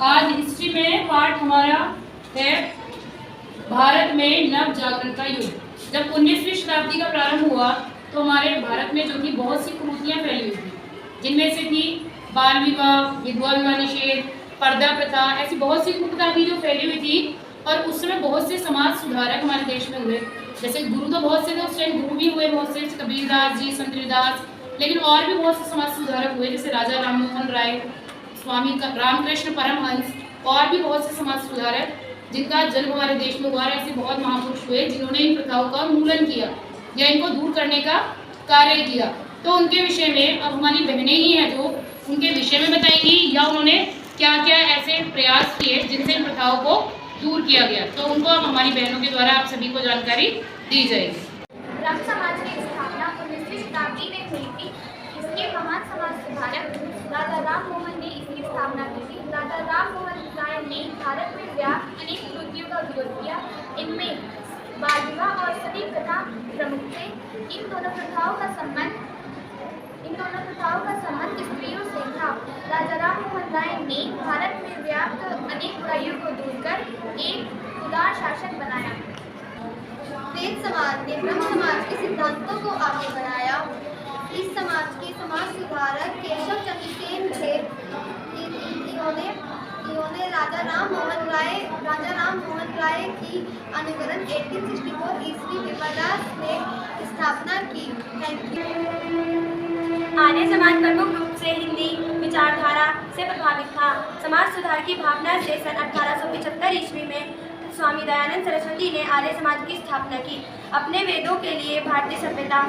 आज हिस्ट्री में पार्ट हमारा है भारत में नव जागरण का युग। जब 19वीं शताब्दी का प्रारंभ हुआ तो हमारे भारत में जो कि बहुत सी कुरीतियाँ फैली हुई थी, जिनमें से थी बाल विवाह, विधवा विवाह निषेध, पर्दा प्रथा, ऐसी बहुत सी कुरीतियाँ थी जो फैली हुई थी। और उस समय बहुत से समाज सुधारक हमारे देश में हुए। जैसे गुरु तो बहुत से थे, उस टाइम गुरु भी हुए बहुत से, कबीरदास जी, संत रविदास, लेकिन और भी बहुत से समाज सुधारक हुए, जैसे राजा राम मोहन राय, स्वामी रामकृष्ण परमहंस, और भी बहुत से समाज सुधारक जिनका जन्म हमारे देश में हुआ। ऐसे बहुत महापुरुष हुए जिन्होंने इन प्रथाओं का उन्मूलन किया या इनको दूर करने का कार्य किया। तो उनके विषय में अब हमारी बहनें ही हैं जो उनके विषय में बताएंगी या उन्होंने क्या क्या ऐसे प्रयास किए जिनसे इन प्रथाओं को दूर किया गया। तो उनको अब हमारी बहनों के द्वारा आप सभी को जानकारी दी जाएगी। ब्रह्म समाज की स्थापना 19वीं शताब्दी में हुई थी। इसके महान समाज सुधारक राजा राम मोहन ने इसकी स्थापना की थी। राजा राम मोहन राय ने भारत में व्याप्त अनेक कुरीतियों का विरोध किया। इनमें बाल विवाह और सती प्रथा प्रमुख थे। इन दोनों प्रथाओं का संबंध स्त्रियों से था। राजा राम मोहन राय ने भारत में व्याप्त अनेक बुराइयों को दूर कर एक उदार शासक बनाया। वेद समाज ने ब्रह्म समाज के सिद्धांतों को आगे बढ़ाया। इस समाज के समाज सुधारक केशव चंद्र सेन थे। इन्होंने राजा राम मोहन राय की अनुकरण 1864 ईस्वी में मद्रास में स्थापना की। आर्य समाज प्रमुख रूप से हिंदी विचारधारा से प्रभावित था। समाज सुधार की भावना से सन 1875 ईस्वी में स्वामी दयानंद सरस्वती ने आर्य समाज की स्थापना की। अपने वेदों के लिए भारतीय सभ्यता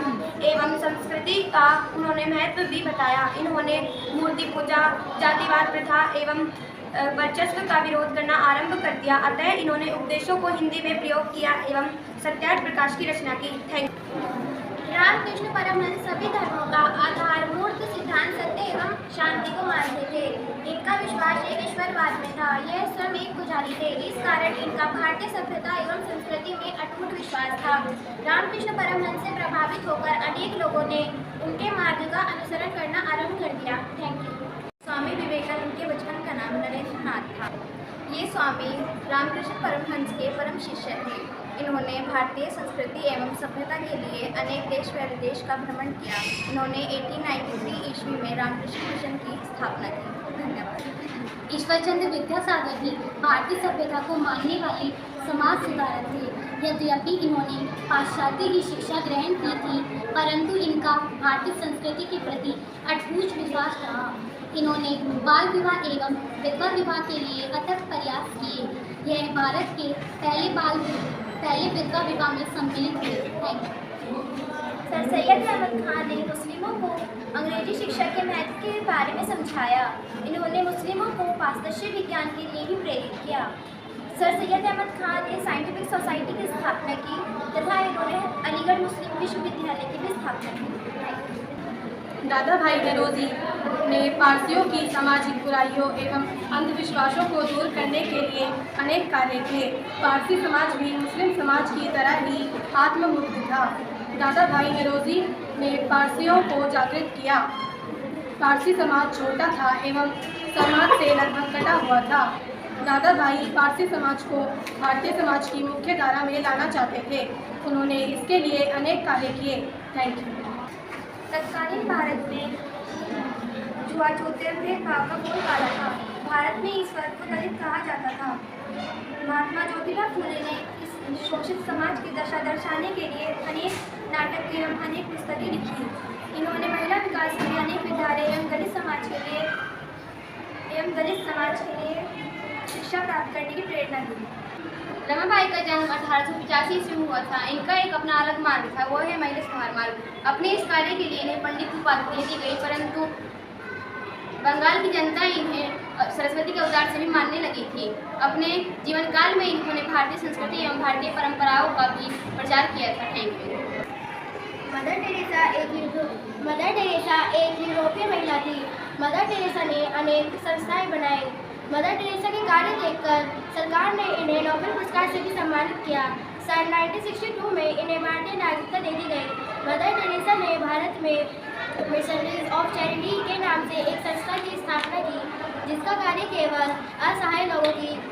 एवं संस्कृति का उन्होंने महत्व भी बताया। इन्होंने मूर्ति पूजा, जातिवाद प्रथा एवं वर्चस्व का विरोध करना आरंभ कर दिया। अतः इन्होंने उपदेशों को हिंदी में प्रयोग किया एवं सत्यार्थ प्रकाश की रचना की। Thank you. रामकृष्ण परमहंस सभी धर्मों का आधारभूत सिद्धांत सत्य एवं शांति को मानते थे। इनका विश्वास एक ईश्वरवाद में था। यह स्वयं एक पुजारी थे। इस कारण इनका भारतीय सभ्यता एवं संस्कृति में अटूट विश्वास था। रामकृष्ण परमहंस से प्रभावित होकर अनेक लोगों ने उनके मार्ग का अनुसरण करना आरंभ कर दिया। Thank you. स्वामी विवेकानंद के बचपन का नाम नरेंद्र नाथ था। ये स्वामी रामकृष्ण परमहंस के परम शिष्य थे। इन्होंने भारतीय संस्कृति एवं सभ्यता के लिए अनेक देश व विदेश का भ्रमण किया। इन्होंने 1893 ईस्वी में रामकृष्ण मिशन की स्थापना की। धन्यवाद। ईश्वरचंद्र विद्यासागर भी भारतीय सभ्यता को मानने वाले समाज सुधारक थे। यद्यपि इन्होंने पाश्चात्य की शिक्षा ग्रहण की थी, परंतु इनका भारतीय संस्कृति के प्रति अटूट विश्वास रहा। इन्होंने बाल विवाह एवं विधवा विवाह के लिए अथक प्रयास किए। यह भारत के पहले विधवा विवाह में सम्मिलित हुए। सर सैयद अहमद खान ने मुस्लिमों को अंग्रेजी शिक्षा के महत्व के बारे में समझाया। इन्होंने मुस्लिमों को पाश्चात्य विज्ञान के लिए भी प्रेरित किया। सर सैयद अहमद खान ने साइंटिफिक सोसाइटी की स्थापना की तथा इन्होंने अलीगढ़ मुस्लिम विश्वविद्यालय की भी स्थापना की। दादा भाई नौरोजी ने पारसियों की सामाजिक बुराइयों एवं अंधविश्वासों को दूर करने के लिए अनेक कार्य किए। पारसी समाज भी मुस्लिम समाज की तरह ही आत्ममुक्त था। दादा भाई नौरोजी ने पारसियों को जागृत किया। पारसी समाज छोटा था एवं समाज से लगभग कटा हुआ था। दादा भाई पारसी समाज को भारतीय समाज की मुख्य धारा में लाना चाहते थे। उन्होंने इसके लिए अनेक कार्य किए। Thank you. तत्कालीन भारत में छूआछूत भेदभाव का बोलबाला था। भारत में इस वर्ग को दलित कहा जाता था। महात्मा ज्योतिबा फुले ने इस शोषित समाज की दशा दर्शाने के लिए अनेक नाटक एवं अनेक पुस्तकें लिखी। इन्होंने महिला विकास के लिए अनेक विद्यालय एवं दलित समाज के लिए शिक्षा प्राप्त करने की प्रेरणा दी। रमाबाई का जन्म 1885 ईस्वी में हुआ था। इनका एक अपना अलग मार्ग था, वो है महिला कुमार मार्ग। अपने इस कार्य के लिए इन्हें पंडित की उपाधि दी गई, परंतु बंगाल की जनता इन्हें सरस्वती के अवतार से भी मानने लगी थी। अपने जीवन काल में इन्होंने भारतीय संस्कृति एवं भारतीय परंपराओं का भी प्रचार किया था। Thank you. मदर टेरेसा एक यूरोपीय महिला थी। मदर टेरेसा ने अनेक संस्थाएं बनाई। मदर टेरेसा के कार्य देखकर सरकार ने इन्हें नोबेल पुरस्कार से भी सम्मानित किया। सन 1962 में इन्हें भारतीय नागरिकता दे दी गई। मदर टेरेसा ने भारत में मिशनरीज ऑफ चैरिटी के नाम से एक संस्था की स्थापना की, जिसका कार्य केवल असहाय लोगों की